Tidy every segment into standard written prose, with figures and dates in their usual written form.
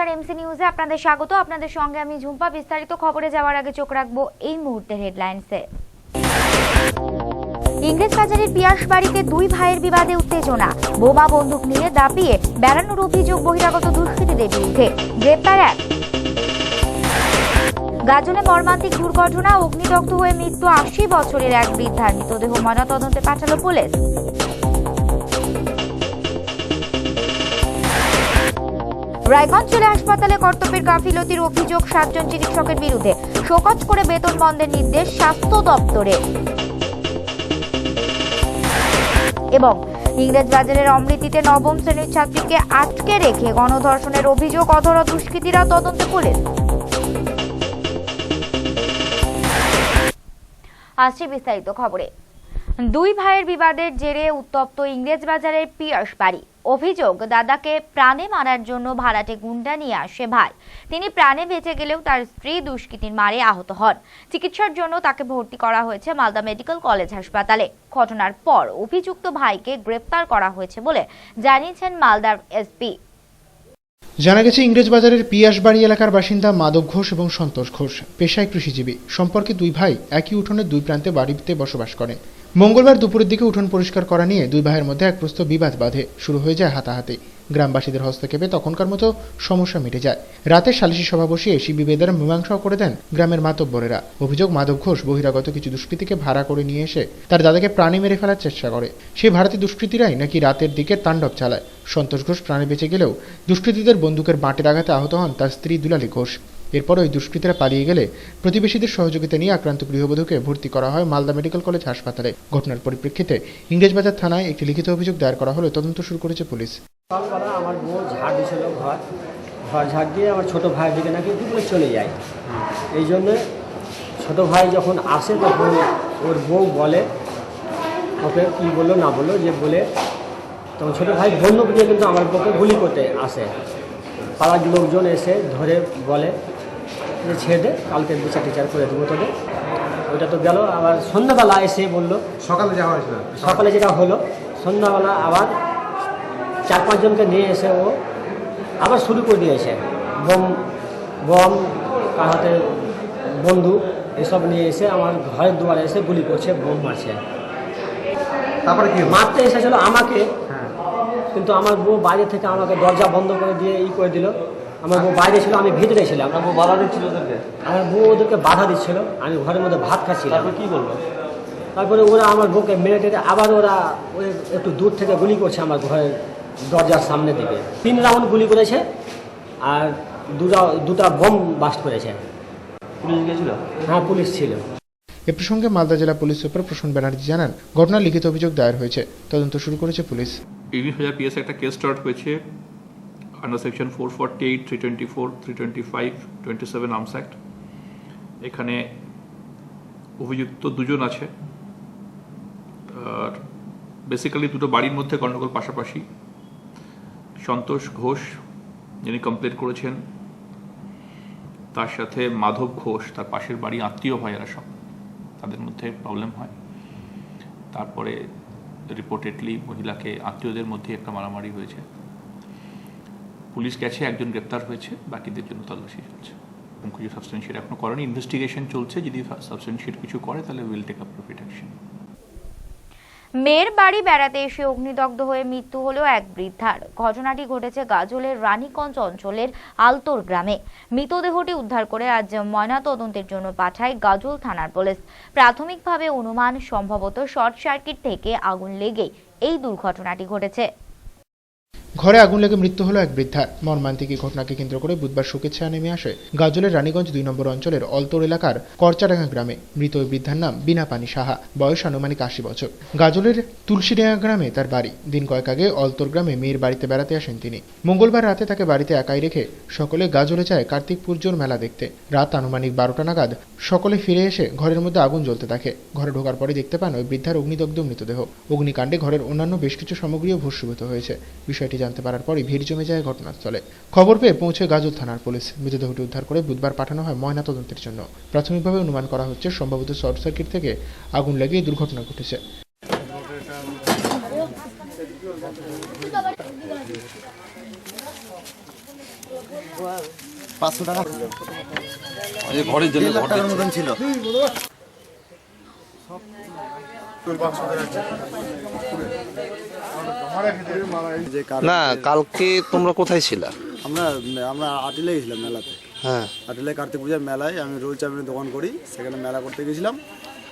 নমস্কার, এমসি নিউজে আপনাদের স্বাগত। আপনাদের সঙ্গে আমি ঝুম্পা। বিস্তারিত খবরে যাওয়ার আগে চোখ রাখবো এই মুহূর্তের হেডলাইন্সে। ইংরেজবাজারের পিয়াস বাড়িতে দুই ভাইয়ের বিবাদে উত্তেজনা, বোমা বন্দুক নিয়ে দাপিয়ে বেড়ানোর অভিযোগ বহিরাগত দুষ্কৃতীদের বিরুদ্ধে, গ্রেপ্তার এক। গাজলে মর্মান্তিক দুর্ঘটনা, অগ্নিদগ্ধ হয়ে মৃত্যু ৮০ বছরের এক বৃদ্ধার, মৃতদেহ ময়নাতদন্তে পাঠালো পুলিশ। রায়গঞ্জ জেলা হাসপাতালে কর্তব্যের গাফিলতির অভিযোগ ৭ জন চিকিৎসকের বিরুদ্ধে, শোকজ করে বেতন বন্ধের নির্দেশ স্বাস্থ্য দপ্তরের। এবং ইংরেজবাজারের অমৃতিতে নবম শ্রেণীর ছাত্রীকে আটকে রেখে গণধর্ষণের অভিযোগ, অধরা দুষ্কৃতীরা তদন্তে পুলিশ। আসছে বিস্তারিত খবরে। দুই ভাইয়ের বিবাদের জেরে উত্তপ্ত ইংরেজবাজারের পিয়াস বাড়ি। অভিযোগ, দাদাকে প্রাণে মারার জন্য ভাড়াটে গুন্ডা নিয়ে আসে ভাই। তিনি প্রাণে বেঁচে গেলেও তার স্ত্রী দুষ্কৃতীর মারে আহত হন। চিকিৎসার জন্য তাকে ভর্তি করা হয়েছে মালদা মেডিকেল কলেজ হাসপাতালে। ঘটনার পর অভিযুক্ত ভাইকে গ্রেপ্তার করা হয়েছে বলে জানিয়েছেন মালদার এসপি। জানা গেছে, ইংরেজবাজারের পিয়াসবাড়ি এলাকার বাসিন্দা মাধব ঘোষ এবং সন্তোষ ঘোষ পেশায় কৃষিজীবী। সম্পর্কে দুই ভাই একই উঠোনের দুই প্রান্তে বাড়িতে বসবাস করে। মঙ্গলবার দুপুরের দিকে উঠোন পরিষ্কার করা নিয়ে দুই ভাইয়ের মধ্যে এক প্রস্ত বিবাদ বাধে। শুরু হয়ে যায় হাতাহাতি। গ্রামবাসীদের হস্তক্ষেপে তখনকার মতো সমস্যা মিটে যায়। রাতে সালিশি সভা বসিয়ে সেই বিভেদের মীমাংসাও করে দেন গ্রামের মাতব্বরেরা। অভিযোগ, মাধব ঘোষ বহিরাগত কিছু দুষ্কৃতীকে ভাড়া করে নিয়ে এসে তার দাদাকে প্রাণে মেরে ফেলার চেষ্টা করে। সেই ভাড়াতি দুষ্কৃতীরাই নাকি রাতের দিকে তাণ্ডব চালায়। সন্তোষ ঘোষ প্রাণে বেঁচে গেলেও দুষ্কৃতীদের বন্দুকের বাঁটের আঘাতে আহত হন তার স্ত্রী দুলালী ঘোষ। এরপর ওই দুষ্কৃতীরা পালিয়ে গেলে প্রতিবেশীদের সহযোগিতা নিয়ে আক্রান্ত গৃহবধূকে ভর্তি করা হয় মালদা মেডিকেল কলেজ হাসপাতালে। ঘটনার পরিপ্রেক্ষিতে ইংরেজবাজার থানায় একটি লিখিত অভিযোগ দায়ের করা হলে তদন্ত শুরু করেছে পুলিশ। সকালবেলা আমার বউ ঝাড় দিয়েছিল, ঘর ঝাড় দিয়ে আমার ছোটো ভাইয়ের দিকে নাকি দুপুরে চলে যায়। এই জন্যে ছোটো ভাই যখন আসে তখন ওর বউ বলে, ওকে কী বললো না বললো, যে বলে তখন ছোটো ভাই বন্দুক দিয়ে কিন্তু আমার বউকে গুলি করতে আসে। পাড়ার লোকজন এসে ধরে বলে যে ছেড়ে দে, কালকে বিচার টিচার করে দেবো তোদের। ওইটা তো গেল। আবার সন্ধ্যাবেলা এসে বললো, সকালে যেটা হলো, সন্ধ্যাবেলা আবার ৪-৫ জনকে নিয়ে এসে ও আবার শুরু করে দিয়েছে। বম তার হাতে বন্দুক এসব নিয়ে এসে আমার ঘরের দুয়ারে এসে গুলি করছে, বোম মারছে। তারপরে কি মারতে এসেছিল আমাকে, কিন্তু আমার বউ বাইরে থেকে আমাকে দরজা বন্ধ করে দিয়ে করে দিল। আমার বউ বাইরে ছিল, আমি ভিতরে ছিলাম। আমার বউ বাধা দিচ্ছিল ওদেরকে, আমার বউ ওদেরকে বাধা দিচ্ছিল। আমি ঘরের মধ্যে ভাত খাচ্ছিলাম। তারপরে কী করলো? তারপরে ওরা আমার বউকে মেরে টেরে আবার ওরা ওই একটু দূর থেকে গুলি করছে আমার ঘরের দরজার সামনের দিকে। 3 রাউন্ড গুলি করেছে আর দুটা বোম বাস্ট করেছে। পুলিশ গিয়েছিল? হ্যাঁ, পুলিশ ছিল। এ প্রসঙ্গে মালদা জেলা পুলিশ সুপার প্রসন্ন ব্যানার্জি জানান, ঘটনার লিখিত অভিযোগ দায়ের হয়েছে, তদন্ত শুরু করেছে পুলিশ। ইংরেজবাজার পিএস একটা কেস স্টার্ট হয়েছে আন্ডার সেকশন 448, 324, 325, 27 আর্মস অ্যাক্ট। এখানে অভিযুক্ত দুজন আছে। আর বেসিক্যালি দুটো বাড়ির মধ্যে গণ্ডগোল পাশাপাশি। সন্তোষ ঘোষ যিনি কমপ্লেন করেছেন, তার সাথে মাধব ঘোষ, তার পাশের বাড়ি আত্মীয় ভাইয়েরা সব, তাদের মধ্যে প্রবলেম হয়। তারপরে রিপোর্টেডলি মহিলাকে আত্মীয়দের মধ্যে একটা মারামারি হয়েছে। পুলিশ গেছে, একজন গ্রেপ্তার হয়েছে, বাকিদের জন্য তল্লাশি চলছে। কিছু সাবস্টেন্সিয়েট এখনো করেনি, ইনভেস্টিগেশন চলছে। যদি সাবস্টেন্সিয়েট কিছু করে তাহলে উইল টেক অ্যাপ্রোপ্রিয়েট অ্যাকশন। মেয়ের বাড়ি বেড়াতে এসে অগ্নিদগ্ধ হয়ে মৃত্যু হলো এক বৃদ্ধার। ঘটনাটি ঘটেছে গাজলের রানীগঞ্জ অঞ্চলের আলতোর গ্রামে। মৃতদেহটি উদ্ধার করে আজ ময়নাতদন্তের জন্য পাঠায় গাজল থানার পুলিশ। প্রাথমিকভাবে অনুমান, সম্ভবত শর্ট সার্কিট থেকে আগুন লেগে এই দুর্ঘটনাটি ঘটেছে। ঘরে আগুন লেগে মৃত্যু হলো এক বৃদ্ধার। মর্মান্তিক এই ঘটনাকে কেন্দ্র করে বুধবার শোকের ছায়া নেমে আসে গাজলের রানীগঞ্জ 2 নম্বর অঞ্চলের অলতোর এলাকার করচাডাঙ্গা গ্রামে। মৃত ওই বৃদ্ধার নাম বিনাপানি সাহা, বয়স আনুমানিক 80 বছর। গাজলের তুলসীডাঙ্গা গ্রামে তার বাড়ি। দিন কয়েক আগে অলতোর গ্রামে মেয়ের বাড়িতে বেড়াতে আসেন তিনি। মঙ্গলবার রাতে তাকে বাড়িতে একাই রেখে সকলে গাজলে যায় কার্তিক পুজোর মেলা দেখতে। রাত আনুমানিক 12টা নাগাদ সকলে ফিরে এসে ঘরের মধ্যে আগুন জ্বলতে দেখে। ঘরে ঢোকার পরে দেখতে পান ওই বৃদ্ধার অগ্নিদগ্ধ মৃতদেহ। অগ্নিকাণ্ডে ঘরের অন্যান্য বেশ কিছু সামগ্রীও ভস্মীভূত হয়েছে। বিষয়টি জানতে পারার পরই ভিড় জমে যায় ঘটনাস্থলে। খবর পেয়ে পৌঁছে গাজল থানার পুলিশ। মৃতদেহটি উদ্ধার করে বুধবার পাঠানো হয় ময়নাতদন্তের জন্য। প্রাথমিকভাবে অনুমান করা হচ্ছে সম্ভবত শর্ট সার্কিট থেকে আগুন লেগে এই দুর্ঘটনা ঘটেছে। 500 টাকা ঘরের জন্য 1.5 লাখ টাকার মতন ছিল। না, কালকে তোমরা কোথায় ছিলা? আমরা আটিলে গেছিলাম মেলাতে। হ্যাঁ, আটিলে কার্তিক পূজার মেলায় আমি রোল চাউমিনের দোকান করি, সেখানে মেলা করতে গেছিলাম।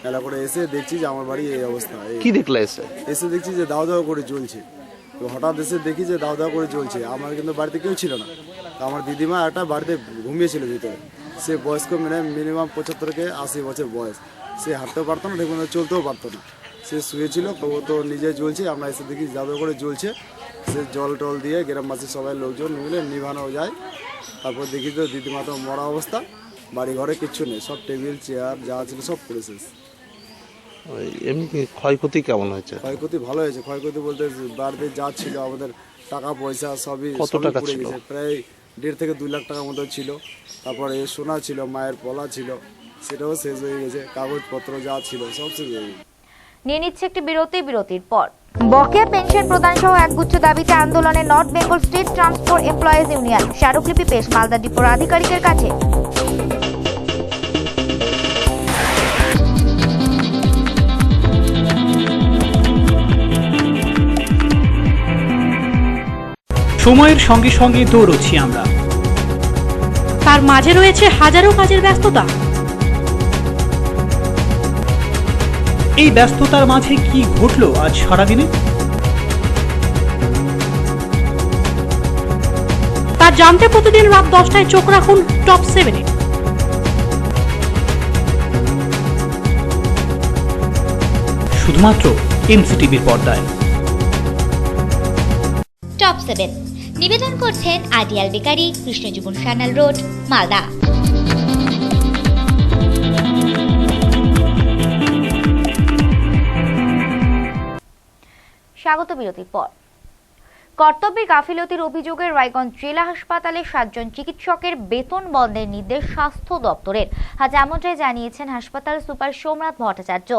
মেলা করে এসে দেখছি যে আমার বাড়ি এই অবস্থা। কি দেখলে এসে? এসে দেখছি যে দাও দাও করে চলছে। তো হঠাৎ এসে দেখি যে দাও দাও করে চলছে। আমার কিন্তু বাড়িতে কেউ ছিল না। তো আমার দিদিমা একটা বাড়িতে ঘুমিয়েছিল ভিতরে। সে বয়স্ক মিনিমাম 75 থেকে 80 বছর বয়স। সে হাঁটতেও পারতো না, ঠিক মতো চলতেও পারতো না। সে শুয়েছিল, তো ও তো নিজে জ্বলছে। আমরা এসে দেখি দাও দাও করে জ্বলছে। সে জল টল দিয়ে গ্রামবাসীর সবাই লোকজন মিলে নিভানো যায়। তারপর দেখি তো দিদিমা তো মরা অবস্থা, বাড়ি ঘরে কিচ্ছু নেই, সব টেবিল চেয়ার যা ছিল সব পড়ে শেষ। এমনি ক্ষয়ক্ষতি কেমন হয়েছে? ক্ষয়ক্ষতি ভালো হয়েছে। ক্ষয়ক্ষতি বলতে বাড়িতে যা ছিল আমাদের টাকা পয়সা সবই কত টাকা পুড়ে ছিল? গেছে। প্রায় 1.5 থেকে 2 লাখ টাকার মতো ছিল। তারপরে সোনা ছিল, মায়ের পলা ছিল, সেটাও শেষ হয়ে গেছে। কাগজপত্র যা ছিল সব শেষ হয়ে গেছে। নিয়ে নিচ্ছে একটি বিরতির পর বকেয়া পেনশন প্রদান সহ একগুচ্ছ দাবিতে আন্দোলনে north Bengal state transport employees union. স্মারকলিপি পেশ মালদা ডিপোর আধিকারিকের কাছে। সময়ের সঙ্গে সঙ্গে দৌড়চ্ছি আমরা, তার মাঝে রয়েছে হাজারো কাজের ব্যস্ততা। এই ব্যস্ততার মাঝে কি ঘটলো আজ সারাদিনে, তা জানতে প্রতিদিন রাত 10টায় চোখ রাখুন টপ 7-এ। শুধুমাত্র এমসিটিভির পর্দায়। টপ 7 নিবেদন করছেন ideal bakery, Krishnajiban Sanyal road, Malda. স্বাগত বিরতির পর। কর্তব্যে গাফিলতির অভিযোগে রায়গঞ্জ জেলা হাসপাতালে 7 জন চিকিৎসকের বেতন বন্ধের নির্দেশ স্বাস্থ্য দপ্তরের। আজ এমনটাই জানিয়েছেন হাসপাতাল সুপার সোমনাথ ভট্টাচার্য।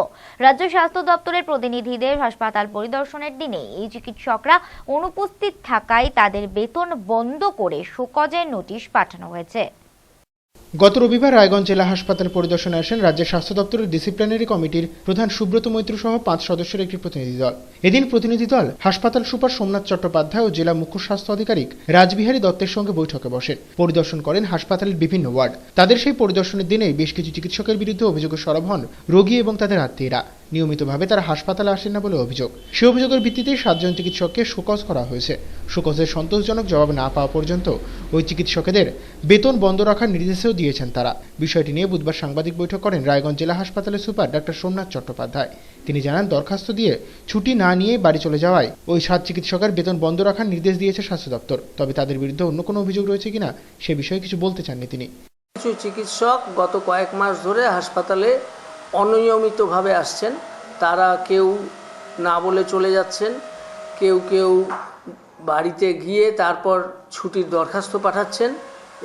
রাজ্য স্বাস্থ্য দপ্তরের প্রতিনিধিদের হাসপাতাল পরিদর্শনের দিনে এই চিকিৎসকরা অনুপস্থিত থাকায় তাদের বেতন বন্ধ করে শোকজের নোটিশ পাঠানো হয়েছে। গত রবিবার রায়গঞ্জ জেলা হাসপাতাল পরিদর্শনে আসেন রাজ্যের স্বাস্থ্য দপ্তরের ডিসিপ্লিনারি কমিটির প্রধান সুব্রত মৈত্র সহ 5 সদস্যের একটি প্রতিনিধি দল। এদিন প্রতিনিধি দল হাসপাতাল সুপার সোমনাথ চট্টোপাধ্যায় ও জেলা মুখ্য স্বাস্থ্য আধিকারিক রাজবিহারী দত্তের সঙ্গে বৈঠকে বসেন। পরিদর্শন করেন হাসপাতালের বিভিন্ন ওয়ার্ড। তাদের সেই পরিদর্শনের দিনে বেশ কিছু চিকিৎসকের বিরুদ্ধে অভিযোগে সরব হন রোগী এবং তাদের আত্মীয়রা। নিয়মিতভাবে তারা হাসপাতালে আসেন না বলে অভিযোগ। সেই অভিযোগের ভিত্তিতে 7 জন চিকিৎসককে শোকজ করা হয়েছে। শোকজের সন্তোষজনক জবাব না পাওয়া পর্যন্ত ওই চিকিৎসকদের বেতন বন্ধ রাখার নির্দেশও দিয়েছেন তারা। বিষয়টি নিয়ে বুধবার সাংবাদিক বৈঠক করেন রায়গঞ্জ জেলা হাসপাতালের সুপার ডক্টর সোমনাথ চট্টোপাধ্যায়। তিনি জানান, দরখাস্ত দিয়ে ছুটি না নিয়ে বাড়ি চলে যাওয়ায় ওই 7 চিকিৎসকের বেতন বন্ধ রাখার নির্দেশ দিয়েছে স্বাস্থ্য দপ্তর। তবে তাদের বিরুদ্ধে অন্য কোনো অভিযোগ রয়েছে কিনা সে বিষয়ে কিছু বলতে চাননি তিনি। কিছু চিকিৎসক গত কয়েক মাস ধরে হাসপাতালে অনিয়মিতভাবে আসছেন। তারা কেউ না বলে চলে যাচ্ছেন, কেউ বাড়িতে গিয়ে তারপর ছুটির দরখাস্ত পাঠাচ্ছেন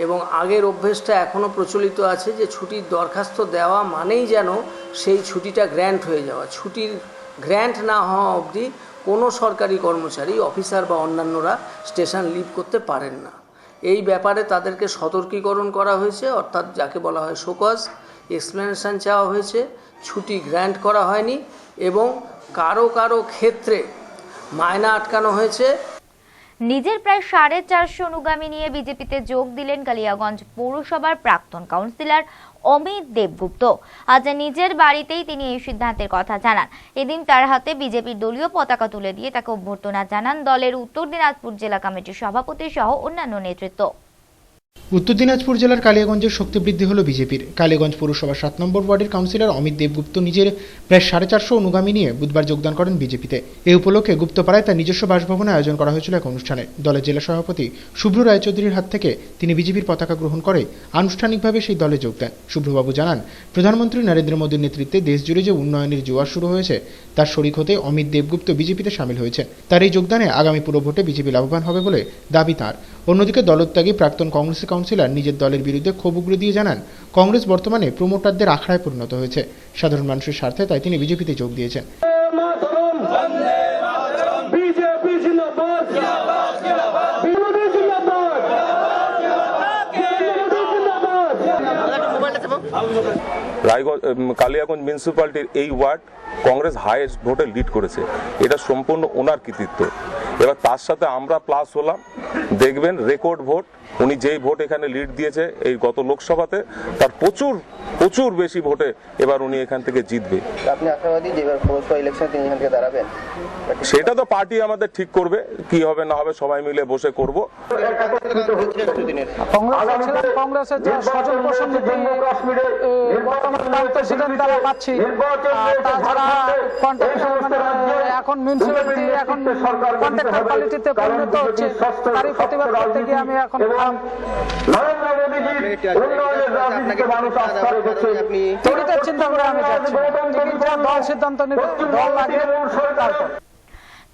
এবং আগের অভ্যেসটা এখনও প্রচলিত আছে যে ছুটির দরখাস্ত দেওয়া মানেই যেন সেই ছুটিটা গ্র্যান্ট হয়ে যাওয়া। ছুটির গ্র্যান্ট না হওয়া অবধি কোনো সরকারি কর্মচারী, অফিসার বা অন্যান্যরা স্টেশন লিভ করতে পারেন না। এই ব্যাপারে তাদেরকে সতর্কীকরণ করা হয়েছে, অর্থাৎ যাকে বলা হয় শোকজ, এক্সপ্লেনেশন চাওয়া হয়েছে, ছুটি গ্র্যান্ট করা হয়নি এবং কারো ক্ষেত্রে মায়না আটকানো হয়েছে। নিজের প্রায় 450 অনুগামী নিয়ে বিজেপিতে যোগ দিলেন কালিয়াগঞ্জ পৌরসভার প্রাক্তন কাউন্সিলর অমিত দেবগুপ্ত। আজ নিজের বাড়িতেই তিনি এই সিদ্ধান্তের কথা জানান। এদিন তার হাতে বিজেপির দলীয় পতাকা তুলে দিয়ে তাকে অভ্যর্থনা জানান দলের উত্তর দিনাজপুর জেলা কমিটির সভাপতি সহ অন্যান্য নেতৃত্ব। উত্তর দিনাজপুর জেলার কালিয়াগঞ্জের শক্তি বৃদ্ধি হল বিজেপির। কালিয়াগঞ্জ পৌরসভার 7 নম্বর ওয়ার্ডের কাউন্সিলর অমিত দেবগুপ্ত নিজের প্রায় 450 অনুগামী নিয়ে বুধবার যোগদান করেন বিজেপিতে। এই উপলক্ষে গুপ্তপাড়ায় তার নিজস্ব বাসভবনে আয়োজন করা হয়েছিল এক অনুষ্ঠানে। দলের জেলা সভাপতি শুভ্র রায়চৌধুরীর হাত থেকে তিনি বিজেপির পতাকা গ্রহণ করে আনুষ্ঠানিকভাবে সেই দলে যোগ দেন। শুভ্রবাবু জানান, প্রধানমন্ত্রী নরেন্দ্র মোদীর নেতৃত্বে দেশজুড়ে যে উন্নয়নের জোয়ার শুরু হয়েছে তার শরিক হতে অমিত দেবগুপ্ত বিজেপিতে সামিল হয়েছে। তার এই যোগদানে আগামী পুরো ভোটে বিজেপি লাভবান হবে বলে দাবি তাঁর। অন্যদিকে দলত্যাগী প্রাক্তন কংগ্রেস কাউন্সিলর নিজের দলের বিরুদ্ধে ক্ষোভ উগরে দিয়ে জানান, কংগ্রেস বর্তমানে প্রমোটারদের আখড়ায় পরিণত হয়েছে। সাধারণ মানুষের স্বার্থে তাই তিনি বিজেপিতে যোগ দিয়েছেন। রায়গঞ্জ কালিয়াগঞ্জ মিউনিসিপ্যালিটির এই ওয়ার্ড কংগ্রেস হাইয়েস্ট ভোটে লিড করেছে, এটা সম্পূর্ণ ওনার কৃতিত্ব। এবার তার সাথে আমরা প্লাস হলাম, দেখবেন রেকর্ড ভোট, উনি যেই ভোট এখানে লিড দিয়েছে এই গত লোকসভাতে তার প্রচুর বেশি ভোটে এবার উনি এখান থেকে জিতবে। আপনি আশাবাদী যে এবার পৌরসভা ইলেকশন তিনি এখান থেকে দাঁড়াবেন? সেটা তো পার্টি আমাদের ঠিক করবে, কি হবে না হবে সবাই মিলে বসে করব। কংগ্রেসের যে সজল প্রসন্নজি বর্তমান প্রেসিডেন্ট দ্বারা পাচ্ছি, তাছাড়া এখন মিউনিসিপ্যালিটি এখন কন্ট্রাক্টর কোয়ালিটিতে পরিণত হচ্ছে, তারই প্রতিবাদ করতে গিয়ে আমি এখন চিন্তা করে আমি যাচ্ছি, দল সিদ্ধান্ত নেবে, দল লাগে তারপর।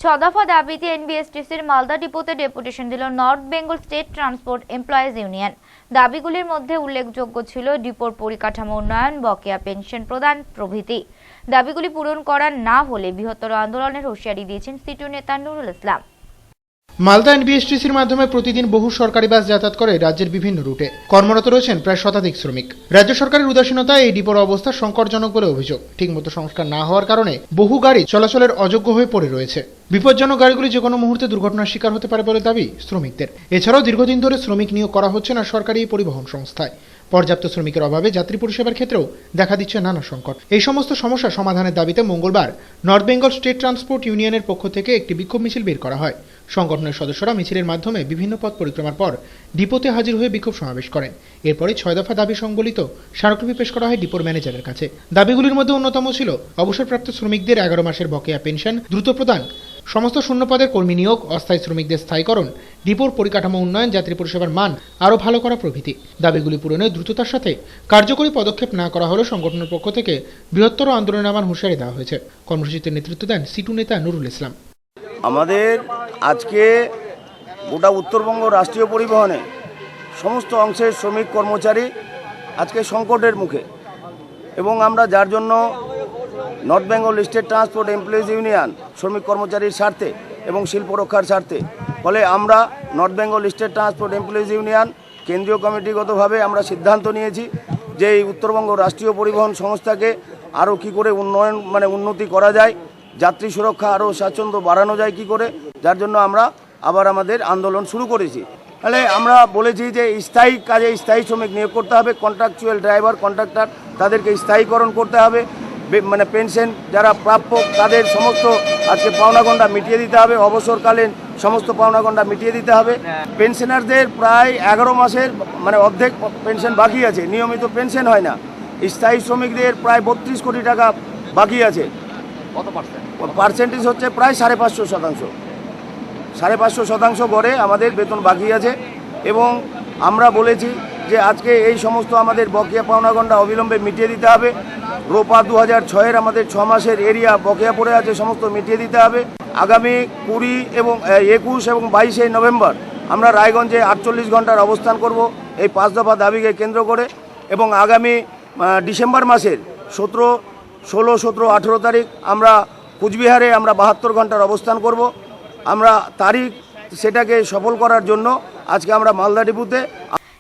6 দফা দাবিতে এনবিএসটিসির মালদা ডিপোতে ডেপুটেশন দিল north Bengal state transport employees union. দাবিগুলির মধ্যে উল্লেখযোগ্য ছিল ডিপোর পরিকাঠামো উন্নয়ন, বকেয়া পেনশন প্রদান প্রভৃতি। দাবিগুলি পূরণ করা না হলে বৃহত্তর আন্দোলনের হুঁশিয়ারি দিয়েছেন সিটু নেতা নুরুল ইসলাম। মালদা এনবিএসটিসির মাধ্যমে প্রতিদিন বহু সরকারি বাস যাতায়াত করে রাজ্যের বিভিন্ন রুটে। কর্মরত রয়েছেন প্রায় শতাধিক শ্রমিক। রাজ্য সরকারের উদাসীনতায় এই ডিপোর অবস্থা সংকটজনক বলে অভিযোগ। ঠিকমতো সংস্কার না হওয়ার কারণে বহু গাড়ি চলাচলের অযোগ্য হয়ে পড়ে রয়েছে। বিপজ্জনক গাড়িগুলি যে কোনো মুহূর্তে দুর্ঘটনার শিকার হতে পারে বলে দাবি শ্রমিকদের। এছাড়াও দীর্ঘদিন ধরে শ্রমিক নিয়োগ করা হচ্ছে না সরকারি পরিবহন সংস্থায়। পর্যাপ্ত শ্রমিকের অভাবে যাত্রী পরিষেবার ক্ষেত্রেও দেখা দিচ্ছে নানা সংকট। এই সমস্ত সমস্যা সমাধানের দাবিতে মঙ্গলবার নর্থ বেঙ্গল স্টেট ট্রান্সপোর্ট ইউনিয়নের পক্ষ থেকে একটি বিক্ষোভ মিছিল বের করা হয়। সংগঠনের সদস্যরা মিছিলের মাধ্যমে বিভিন্ন পথ পরিক্রমার পর ডিপোতে হাজির হয়ে বিক্ষোভ সমাবেশ করেন। এরপরে 6 দফা দাবি সংবলিত স্মারকলিপি পেশ করা হয় ডিপোর ম্যানেজারের কাছে। দাবিগুলির মধ্যে অন্যতম ছিল অবসরপ্রাপ্ত শ্রমিকদের 11 মাসের বকেয়া পেনশন দ্রুত প্রদান, সমস্ত শূন্যপদের কর্মী নিয়োগ, অস্থায়ী শ্রমিকদের স্থায়ীকরণ, ডিপোর পরিকাঠামো উন্নয়ন, যাত্রী পরিষেবার মান আরও ভালো করা প্রভৃতি। দাবিগুলি পূরণে দ্রুততার সাথে কার্যকরী পদক্ষেপ না করা হলে সংগঠনের পক্ষ থেকে বৃহত্তর আন্দোলনে নামার হুঁশিয়ারি দেওয়া হয়েছে। কর্মসূচিতে নেতৃত্ব দেন সিটু নেতা নুরুল ইসলাম। আমাদের আজকে গোটা উত্তরবঙ্গ রাষ্ট্রীয় পরিবহনে সমস্ত অংশের শ্রমিক কর্মচারী আজকে সংকটের মুখে, এবং আমরা যার জন্য north Bengal state transport employees union শ্রমিক কর্মচারীর স্বার্থে এবং শিল্প রক্ষার স্বার্থে, ফলে আমরা north Bengal state transport employees union কেন্দ্রীয় কমিটিগতভাবে আমরা সিদ্ধান্ত নিয়েছি যে এই উত্তরবঙ্গ রাষ্ট্রীয় পরিবহন সংস্থাকে আরও কী করে উন্নতি করা যায়, যাত্রী সুরক্ষা আরও স্বাচ্ছন্দ্য বাড়ানো যায় কি করে, যার জন্য আমরা আবার আমাদের আন্দোলন শুরু করেছি। তাহলে আমরা বলেছি যে স্থায়ী কাজে স্থায়ী শ্রমিক নিয়োগ করতে হবে, কন্ট্রাকচুয়াল ড্রাইভার কন্ট্রাক্টর তাদেরকে স্থায়ীকরণ করতে হবে, পেনশন যারা প্রাপ্য তাদের সমস্ত আজকে পাওনাগণ্ডা মিটিয়ে দিতে হবে, অবসরকালীন সমস্ত পাওনাগণ্ডা মিটিয়ে দিতে হবে। পেনশনারদের প্রায় 11 মাসের অর্ধেক পেনশন বাকি আছে, নিয়মিত পেনশন হয় না। স্থায়ী শ্রমিকদের প্রায় 32 কোটি টাকা বাকি আছে। পার্সেন্টেজ হচ্ছে প্রায় 5.5%। 5.5% গড়ে আমাদের বেতন বাকি আছে, এবং আমরা বলেছি যে আজকে এই সমস্ত আমাদের বকেয়া পাওনাগণ্ডা অবিলম্বে মিটিয়ে দিতে হবে। রোপা 2006-এর আমাদের 6 মাসের এরিয়া বকেয়া পড়ে আছে, সমস্ত মিটিয়ে দিতে হবে। আগামী 20 এবং 21 এবং 22 নভেম্বর আমরা রায়গঞ্জে 48 ঘন্টার অবস্থান করব এই 5 দফা দাবিকে কেন্দ্র করে, এবং আগামী ডিসেম্বর মাসের 17, 16, 17, 18 তারিখ আমরা কুচবিহারে আমরা 72 ঘন্টার অবস্থান করব। আমরা তারিখ সেটাকে সফল করার জন্য আজকে আমরা মালদা ডিপোতে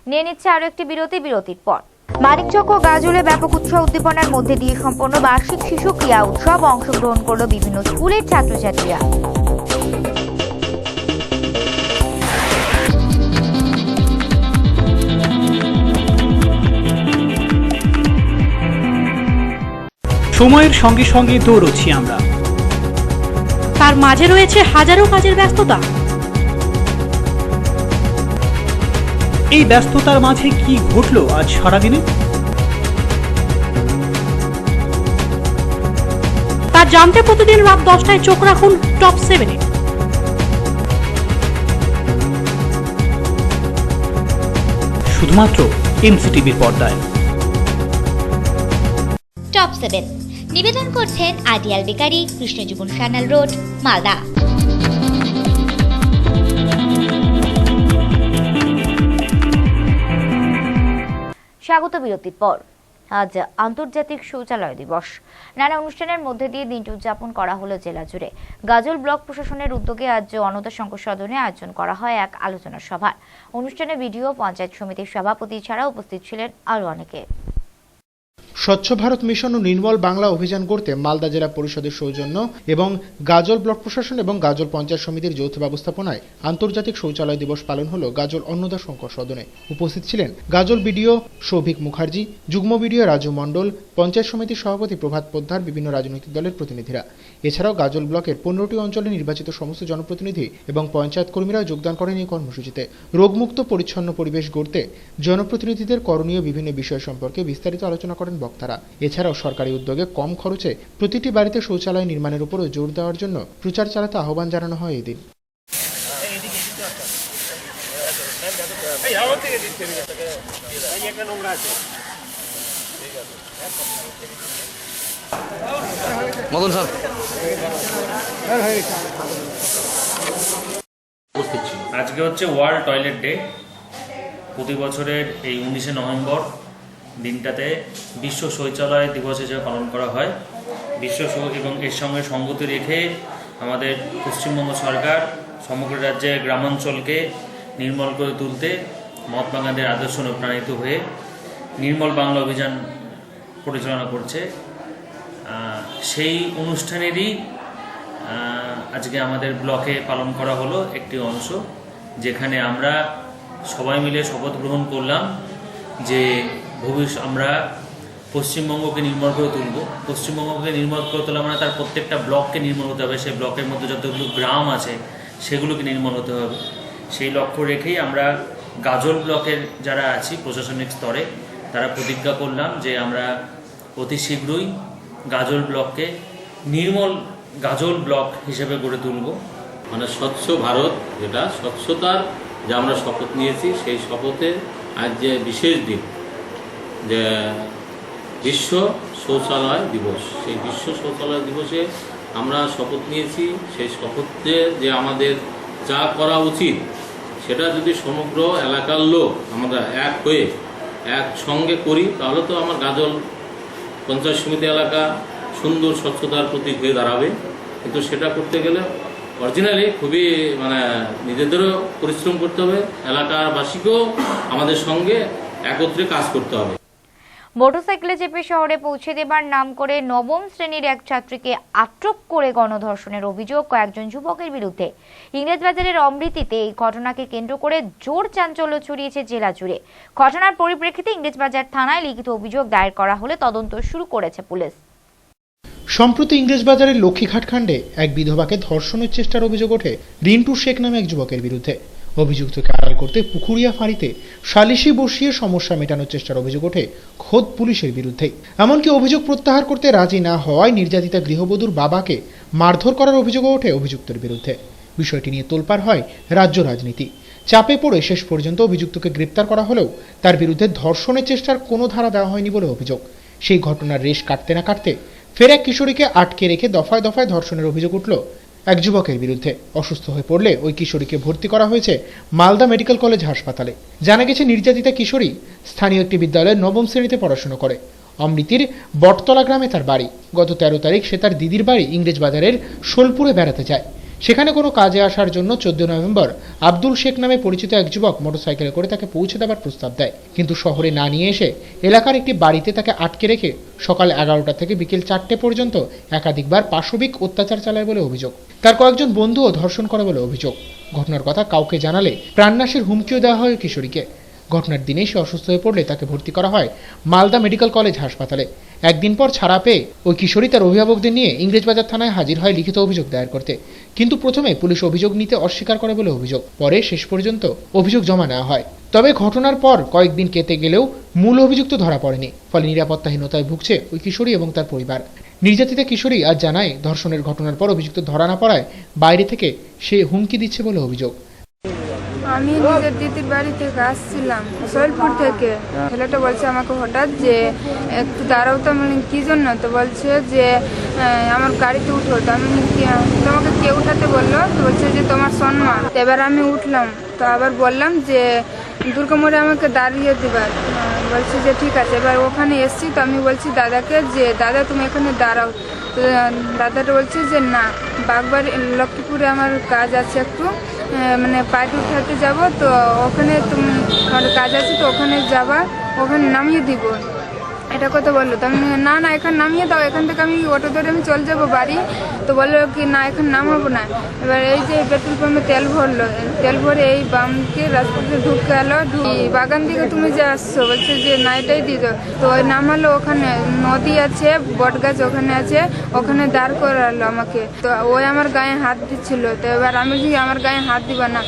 নিয়ে নিচ্ছে আরো একটি বিরতির পর। মানিকচক ও গাজলে ব্যাপক উৎসাহ উদ্দীপনার মধ্যে দিয়ে সম্পন্ন বার্ষিক শিশু ক্রীড়া উৎসব অংশগ্রহণ করলো বিভিন্ন স্কুলের ছাত্রছাত্রীরা। সময়ের সঙ্গে সঙ্গে দৌড়চ্ছি আমরা, তার মাঝে রয়েছে হাজারো কাজের ব্যস্ততা। এই ব্যস্ততার মাঝে কি ঘটলো আজ সারাদিনে, তা জানতে প্রতিদিন রাত 10টায় চোখ রাখুন টপ 7-এ। শুধুমাত্র এমসিটিভির পর্দায়। টপ 7 নিবেদন করছেন ideal bakery, Krishnajiban Sanyal road, Malda. স্বাগত বিরতির পর। আজ আন্তর্জাতিক শৌচালয় দিবস। নানা অনুষ্ঠানের মধ্যে দিয়ে দিনটি উদযাপন করা হলো জেলা জুড়ে। গাজল ব্লক প্রশাসনের উদ্যোগে আজ অনাথ সংঘ সদনে আয়োজন করা হয় এক আলোচনা সভার। অনুষ্ঠানে বিডিও, পঞ্চায়েত সমিতির সভাপতি ছাড়া উপস্থিত ছিলেন আরো অনেকে। স্বচ্ছ ভারত মিশন ও নির্মল বাংলা অভিযান করতে মালদা জেলা পরিষদের সৌজন্য এবং গাজল ব্লক প্রশাসন এবং গাজল পঞ্চায়েত সমিতির যৌথ ব্যবস্থাপনায় আন্তর্জাতিক শৌচালয় দিবস পালন হলো গাজল অন্নদা শঙ্কর সদনে। উপস্থিত ছিলেন গাজল বিডিও সৌভিক মুখার্জি, যুগ্ম বিডিও রাজু মণ্ডল, পঞ্চায়েত সমিতির সভাপতি প্রভাত পোদ্দার, বিভিন্ন রাজনৈতিক দলের প্রতিনিধিরা। এছাড়াও গাজল ব্লকের 15টি অঞ্চলে নির্বাচিত সমস্ত জনপ্রতিনিধি এবং পঞ্চায়েত কর্মীরা যোগদান করেন এই কর্মসূচিতে। রোগমুক্ত পরিচ্ছন্ন পরিবেশ গড়তে জনপ্রতিনিধিদের করণীয় বিভিন্ন বিষয় সম্পর্কে বিস্তারিত আলোচনা করেন বক্তারা। এছাড়াও সরকারি উদ্যোগে কম খরচে প্রতিটি বাড়িতে শৌচালয় নির্মাণের উপরও জোর দেওয়ার জন্য প্রচার চালাতে আহ্বান জানানো হয় এদিন। মদন স্যার আজকে হচ্ছে ওয়ার্ল্ড টয়লেট ডে। প্রতি বছরের এই 19শে নভেম্বর দিনটাতে বিশ্ব শৌচালয় দিবস হিসেবে পালন করা হয়। এবং এর সঙ্গে সঙ্গতি রেখে আমাদের পশ্চিমবঙ্গ সরকার সমগ্র রাজ্যে গ্রামাঞ্চলকে নির্মল করে তুলতে মহাত্মা গান্ধীর আদর্শ অনুপ্রাণিত হয়ে নির্মল বাংলা অভিযান পরিচালনা করছে। সেই অনুষ্ঠানেরই আজকে আমাদের ব্লকে পালন করা হলো একটি অংশ, যেখানে আমরা সবাই মিলে শপথ গ্রহণ করলাম যে আমরা পশ্চিমবঙ্গকে নির্মল করে তুলব। পশ্চিমবঙ্গকে নির্মল করে তোলা মানে তার প্রত্যেকটা ব্লককে নির্মল হতে হবে, সেই ব্লকের মধ্যে যতগুলো গ্রাম আছে সেগুলোকে নির্মল হতে হবে। সেই লক্ষ্য রেখেই আমরা গাজল ব্লকের যারা আছি প্রশাসনিক স্তরে তারা প্রতিজ্ঞা করলাম যে আমরা অতি শীঘ্রই গাজল ব্লককে নির্মল গাজল ব্লক হিসেবে গড়ে তুলব। মানে স্বচ্ছ ভারত, যেটা স্বচ্ছতার যে আমরা শপথ নিয়েছি, সেই শপথে আজ যে বিশেষ দিন যে বিশ্ব শৌচালয় দিবস, সেই বিশ্ব শৌচালয় দিবসে আমরা শপথ নিয়েছি। সেই শপথে যে আমাদের যা করা উচিত সেটা যদি সমগ্র এলাকার লোক আমরা এক হয়ে একসঙ্গে করি, তাহলে তো আমার গাজল পঞ্চায়েত সমিতি এলাকা সুন্দর স্বচ্ছতার প্রতীক হয়ে দাঁড়াবে। কিন্তু সেটা করতে গেলে অরিজিনালি খুবই নিজেদেরও পরিশ্রম করতে হবে, এলাকাবাসীকেও আমাদের সঙ্গে একত্রে কাজ করতে হবে। মোটরসাইকেলে চেপে শহরে পৌঁছে দেবার নাম করে নবম শ্রেণীর এক ছাত্রীকে আটক করে গণধর্ষণের অভিযোগ কয়েকজন যুবকের বিরুদ্ধে। ইংরেজবাজারের অমৃতিতে এই ঘটনাকে কেন্দ্র করে জোর চাঞ্চল্য ছড়িয়েছে জেলা জুড়ে। ঘটনার পরিপ্রেক্ষিতে ইংরেজবাজার থানায় লিখিত অভিযোগ দায়ের করা হলে তদন্ত শুরু করেছে পুলিশ। সম্প্রতি ইংরেজবাজারের লক্ষ্মীঘাট কাণ্ডে এক বিধবাকে ধর্ষণের চেষ্টার অভিযোগ ওঠে রিন্টু শেখ নামে এক যুবকের বিরুদ্ধে। অভিযুক্তকে আড়াল করতে পুকুরিয়া ফাঁড়িতে সালিশি বসিয়ে সমস্যা মেটানোর চেষ্টার অভিযোগ ওঠে খোদ পুলিশের বিরুদ্ধে। এমনকি অভিযোগ প্রত্যাহার করতে রাজি না হওয়ায় নির্যাতিতা গৃহবধূর বাবাকে মারধর করার অভিযোগও ওঠে অভিযুক্তের বিরুদ্ধে। বিষয়টি নিয়ে তোলপাড় হয় রাজ্য রাজনীতি। চাপে পড়ে শেষ পর্যন্ত অভিযুক্তকে গ্রেপ্তার করা হলেও তার বিরুদ্ধে ধর্ষণের চেষ্টার কোনো ধারা দেওয়া হয়নি বলে অভিযোগ। সেই ঘটনার রেশ কাটতে না কাটতে ফের এক কিশোরীকে আটকে রেখে দফায় দফায় ধর্ষণের অভিযোগ উঠল এক যুবকের বিরুদ্ধে। অসুস্থ হয়ে পড়লে ওই কিশোরীকে ভর্তি করা হয়েছে মালদা মেডিকেল কলেজ হাসপাতালে। জানা গেছে নির্যাতিতা কিশোরী স্থানীয় একটি বিদ্যালয়ের নবম শ্রেণীতে পড়াশোনা করে। অমৃতির বটতলা গ্রামে তার বাড়ি। গত 13 তারিখ সে তার দিদির বাড়ি ইংরেজবাজারের শোলপুরে বেড়াতে যায়। সেখানে কোনো কাজে আসার জন্য 14 নভেম্বর আব্দুল শেখ নামে পরিচিত এক যুবক মোটরসাইকেলে করে তাকে পৌঁছে দেওয়ার প্রস্তাব দেয়, কিন্তু শহরে না নিয়ে এসে এলাকার একটি বাড়িতে তাকে আটকে রেখে সকাল 11টা থেকে বিকেল 4টে পর্যন্ত একাধিকবার পাশবিক অত্যাচার চালায় বলে অভিযোগ। তার কয়েকজন বন্ধুও ধর্ষণ করে বলে অভিযোগ। ঘটনার কথা কাউকে জানালে প্রাণনাশের হুমকিও দেওয়া হয় কিশোরীকে। ঘটনার দিনে সে অসুস্থ হয়ে পড়লে তাকে ভর্তি করা হয় মালদা মেডিকেল কলেজ হাসপাতালে। একদিন পর ছাড়া পেয়ে ওই কিশোরী তার অভিভাবকদের নিয়ে ইংরেজবাজার থানায় হাজির হয় লিখিত অভিযোগ দায়ের করতে। কিন্তু প্রথমে পুলিশ অভিযোগ নিতে অস্বীকার করে বলে অভিযোগ। পরে শেষ পর্যন্ত অভিযোগ জমা নেওয়া হয়। তবে ঘটনার পর কয়েকদিন কেটে গেলেও মূল অভিযুক্ত ধরা পড়েনি। ফলে নিরাপত্তাহীনতায় ভুগছে ওই কিশোরী এবং তার পরিবার। নির্যাতিতা কিশোরী আজ জানায় ধর্ষণের ঘটনার পর অভিযুক্ত ধরা না পড়ায় বাইরে থেকে সে হুমকি দিচ্ছে বলে অভিযোগ। আমি নিজের দিদির বাড়ি থেকে আসছিলাম শৈলপুর থেকে। ছেলেটা বলছে আমাকে হঠাৎ যে একটু দাঁড়াও, তো আমি কি জন্য? তো বলছে যে আমার গাড়িতে উঠো। তো আমি তোমাকে কে উঠাতে বললো? তো বলছে যে তোমার সম্মান। এবার আমি উঠলাম, তো আবার বললাম যে দুর্গা মোড়ে আমাকে দাঁড়িয়ে দিবার। বলছে যে ঠিক আছে। এবার ওখানে এসছি, তো আমি বলছি দাদাকে যে দাদা তুমি এখানে দাঁড়াও। তো দাদাটা বলছে যে না, বাগবাড়ি লক্ষ্মীপুরে আমার কাজ আছে, একটু পাইপ উঠাতে যাব, তো ওখানে তুমি আমার কাজ আছে, তো ওখানে যাবা, ওখানে নামিয়ে দিব। এটা কথা বললো, তো আমি না না এখানে নামিয়ে দাও, এখান থেকে আমি অটো ধরে আমি চলে যাবো বাড়ি। তো বললো কি না এখন নামাবো না। এবার এই যে পেট্রোল পাম্পে তেল ভরলো, তেল ভরে এই বামকে রাস্তাতে ঢুকে গেলো, বাগান দিকে তুমি যে আসছো বলছে যে না এটাই দিয়ে দাও। তো ওই নামালো, ওখানে নদী আছে, বট গাছ ওখানে আছে, ওখানে দাঁড় করালো আমাকে। তো ওই আমার গায়ে হাত দিচ্ছিল, তো এবার আমি বলছি আমার গায়ে হাত দিবা না।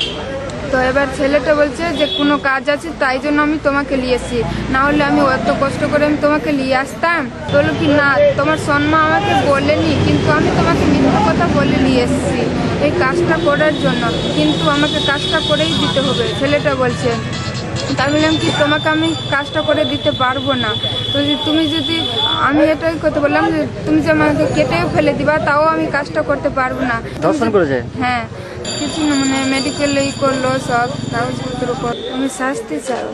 তো এবার ছেলেটা বলছে যে কোনো কাজ আছে তাই জন্য আমি তোমাকে নিয়েছি, না হলে আমি অত কষ্ট করে আমি তোমাকে নিয়ে আসতাম। বললো কি না তোমার সন্মা আমাকে বলেনি, কিন্তু আমি তোমাকে মিথ্যা কথা বলে নিয়ে এসেছি এই কাজটা করার জন্য, কিন্তু আমাকে কাজটা করেই দিতে হবে, ছেলেটা বলছে। তাই বললাম কি তোমাকে আমি কাজটা করে দিতে পারবো না। তো তুমি যদি, আমি এটাই কথা বললাম যে তুমি যে আমাকে কেটেও ফেলে দিবা তাও আমি কাজটা করতে পারবো না। ধর্ষণ করেছে? হ্যাঁ, কিছু না মানে মেডিকেলে করলো, সব কাগজপত্র কর। আমি শাস্তি চাই,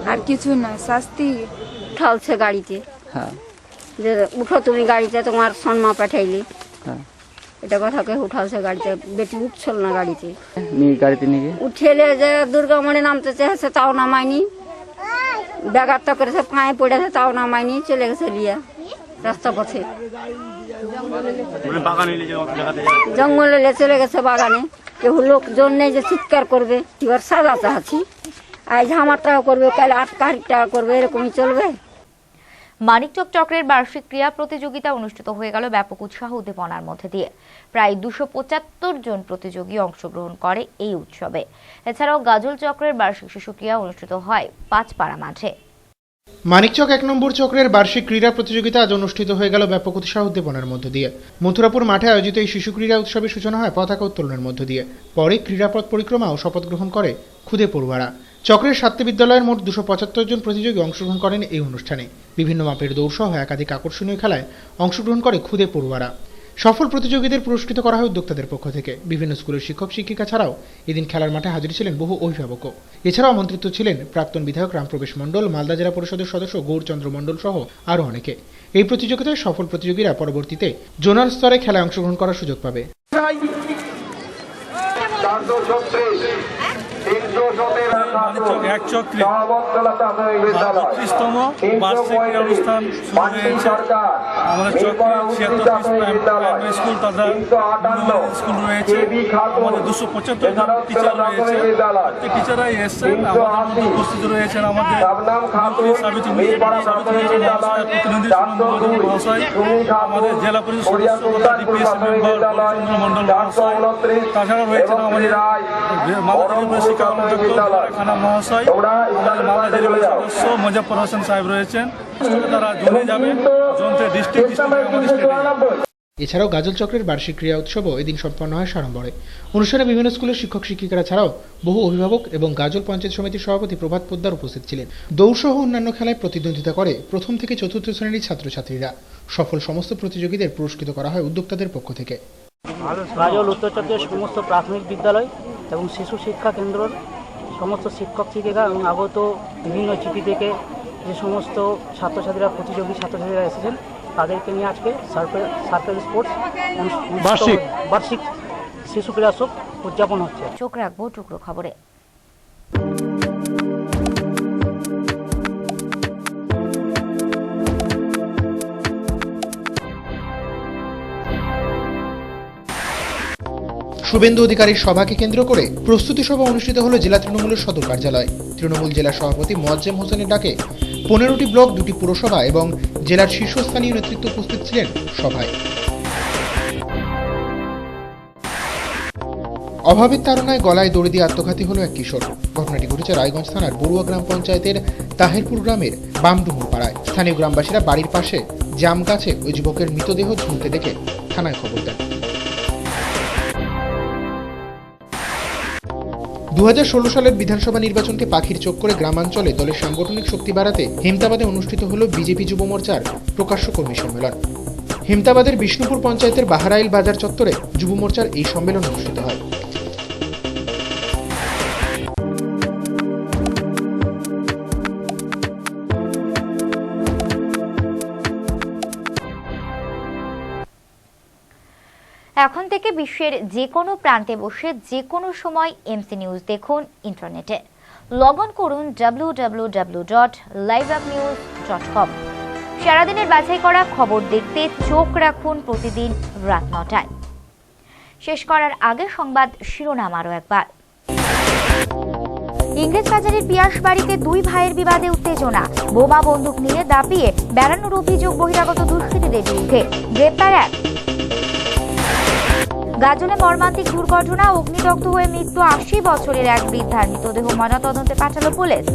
আর কিছু না, শাস্তি। উঠালছে গাড়িতে, হ্যাঁ, যে উঠো তুমি গাড়িতে, তোমার সন্মা পাঠাইলি, হ্যাঁ, এটা কথাকে উঠালছে গাড়িতে। বেটি উঠছিল না গাড়িতে, গাড়িতে নিয়ে উঠেলে যে দুর্গা মনে নামতে চেয়েছে তাও নামায়নি, ব্যাঘাতটা করেছে, পায়ে পড়েছে তাও নামায়নি, চলে গেছে লিয়া রাস্তা পথে, জঙ্গলে চলে গেছে বাগানে। কেউ লোকজন নেই যে চিৎকার করবে, এবার সাজা চাচ্ছি, আজ আমার টাকা করবে, কাল 8 টাকা করবে, এরকমই চলবে। মানিকচক চক্রের বার্ষিক ক্রীড়া প্রতিযোগিতা অনুষ্ঠিত হয়ে গেল ব্যাপক উৎসাহ উদ্দীপনার মধ্যে দিয়ে। প্রায় 275 জন প্রতিযোগী অংশগ্রহণ করে এই উৎসবে। এছাড়াও গাজল চক্রের বার্ষিক শিশু ক্রীড়া অনুষ্ঠিত হয় পাঁচপাড়া মাঠে। মানিকচক 1 নম্বর চক্রের বার্ষিক ক্রীড়া প্রতিযোগিতা আজ অনুষ্ঠিত হয়ে গেল ব্যাপক উৎসাহ উদ্দীপনার মধ্য দিয়ে। মথুরাপুর মাঠে আয়োজিত এই শিশু ক্রীড়া উৎসবের সূচনা হয় পতাকা উত্তোলনের মধ্য দিয়ে। পরে ক্রীড়াপথ পরিক্রমা ও শপথ গ্রহণ করে খুদে পড়ুয়ারা। চক্রের 7টি বিদ্যালয়ের মোট 275 জন প্রতিযোগী অংশগ্রহণ করেন এই অনুষ্ঠানে। বিভিন্ন মাপের দৌড়সহ একাধিক আকর্ষণীয় খেলায় অংশগ্রহণ করে খুদে পড়ুয়ারা। সফল প্রতিযোগীদের পুরস্কৃত করা হয় উদ্যোক্তাদের পক্ষ থেকে। বিভিন্ন স্কুলের শিক্ষক শিক্ষিকা ছাড়াও এদিন খেলার মাঠে হাজির ছিলেন বহু অভিভাবকও। এছাড়াও আমন্ত্রিত ছিলেন প্রাক্তন বিধায়ক রামপ্রবেশ মণ্ডল, মালদা জেলা পরিষদের সদস্য গৌরচন্দ্র মণ্ডল সহ আরও অনেকে। এই প্রতিযোগিতায় সফল প্রতিযোগীরা পরবর্তীতে জোনাল স্তরে খেলায় অংশগ্রহণ করার সুযোগ পাবে। এক চক্রে 32তম বার্ষিক অনুষ্ঠান শুরু হয়েছে। আমাদের চক্রে 76 প্রাইমারি স্কুল তথা স্কুল রয়েছে। আমাদের 275 জন টিচার রয়েছে। প্রত্যেক টিচাররাই এসছেন, আমাদের মধ্যে উপস্থিত রয়েছেন আমাদের সাবিত্রী প্রতিনিধি মহাশয়, আমাদের জেলা পরিষদ সদস্য তথা ডিপিএস মেম্বার গৌরচন্দ্র মণ্ডল মহাশয়, তাছাড়া রয়েছেন আমাদের মালদা শিক্ষা খানা মহাশয়, মালদা জেলা সদস্য মুজাফর হোসেন সাহেব রয়েছেন। তারা জোনে যাবে, জোন থেকে ডিস্ট্রিক্ট আমাদের স্টেটে। এছাড়াও গাজল চক্রের বার্ষিক ক্রীড়া উৎসবও এদিন সম্পন্ন হয় সাড়ম্বরে। অনুষ্ঠানে বিভিন্ন স্কুলের শিক্ষক শিক্ষিকারা ছাড়াও বহু অভিভাবক এবং গাজল পঞ্চায়েত সমিতির সভাপতি প্রভাত পোদ্দার উপস্থিত ছিলেন। দৌড়সহ অন্যান্য খেলায় প্রতিদ্বন্দ্বিতা করে প্রথম থেকে চতুর্থ শ্রেণীর ছাত্রছাত্রীরা। সফল সমস্ত প্রতিযোগীদের পুরস্কৃত করা হয় উদ্যোক্তাদের পক্ষ থেকে। গাজল উত্তর চক্রের সমস্ত প্রাথমিক বিদ্যালয় এবং শিশু শিক্ষা কেন্দ্রের সমস্ত শিক্ষক শিক্ষিকা এবং আগত বিভিন্ন চিঠি থেকে যে সমস্ত ছাত্রছাত্রীরা প্রতিযোগী ছাত্রছাত্রীরা এসেছেন তাদেরকে নিয়ে আজকে সার্কেল স্পোর্টস বার্ষিক শিশু ক্রীড়াসব উদযাপন হচ্ছে। চোখ রাখবো টুকরো খবরে। শুভেন্দু অধিকারীর সভাকে কেন্দ্র করে প্রস্তুতি সভা অনুষ্ঠিত হলো জেলা তৃণমূলের সদর কার্যালয়। তৃণমূল জেলা সভাপতি মোয়াজ্জেম হোসেনের ডাকে 15টি ব্লক, 2টি পুরসভা এবং জেলার শীর্ষস্থানীয় নেতৃত্ব উপস্থিত ছিলেন সভায়। অভাবের তাড়নায় গলায় দড়ি দিয়ে আত্মঘাতী হলো এক কিশোর। ঘটনাটি ঘটেছে রায়গঞ্জ থানার বড়ুয়া গ্রাম পঞ্চায়েতের তাহেরপুর গ্রামের বামডুমুর পাড়ায়। স্থানীয় গ্রামবাসীরা বাড়ির পাশে জাম গাছে ওই যুবকের মৃতদেহ ঝুলতে দেখে থানায় খবর দেন। 2016 সালের বিধানসভা নির্বাচনকে পাখির চোখ করে গ্রামাঞ্চলে দলের সাংগঠনিক শক্তি বাড়াতে হেমতাবাদে অনুষ্ঠিত হল বিজেপি যুব মোর্চার প্রকাশ্য কর্মী সম্মেলন। হেমতাবাদের বিষ্ণুপুর পঞ্চায়েতের বাহারাইল বাজার চত্বরে যুব মোর্চার এই সম্মেলন অনুষ্ঠিত হয়। এখন থেকে বিশ্বের যে কোনো প্রান্তে বসে যে কোনো সময় এমসি নিউজ দেখুন ইন্টারনেটে। লগ অন করুন www.liveupnews.com। সারাদিনের বাছাই করা খবর দেখতে চোখ রাখুন প্রতিদিন রাত 9টায়। শেষ করার আগে সংবাদ শিরোনাম আরও একবার। ইংরেজবাজারের পিয়াসবাড়িতে দুই ভাইয়ের বিবাদে উত্তেজনা, বোমা বন্দুক নিয়ে দাপিয়ে বেড়ানোর অভিযোগ বহিরাগত দুষ্কৃতীদের বিরুদ্ধে, গ্রেপ্তার এক। গাজলে মর্মান্তিক দুর্ঘটনা, অগ্নিদগ্ধ হয়ে মৃত্যু 80 বছরের এক বৃদ্ধার, মৃতদেহ ময়নাতদন্তে পাঠালো পুলিশ।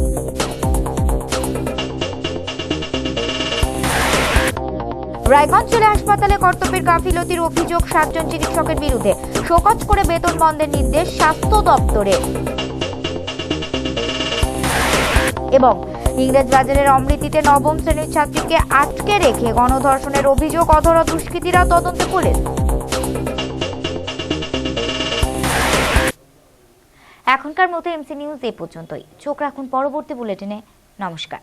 রায়গঞ্জ জেলা হাসপাতালে কর্তব্যের গাফিলতির অভিযোগ 7 জন চিকিৎসকের বিরুদ্ধে, শোকজ করে বেতন বন্ধের নির্দেশ স্বাস্থ্য দপ্তরের। এবং ইংরেজবাজারের অমৃতিতে নবম শ্রেণীর ছাত্রীকে আটকে রেখে গণধর্ষণের অভিযোগ, অধরা দুষ্কৃতীরা তদন্তে পুলিশ। এখনকার মতো এমসি নিউজ এ পর্যন্তই। চোখ রাখুন পরবর্তী বুলেটিনে। নমস্কার।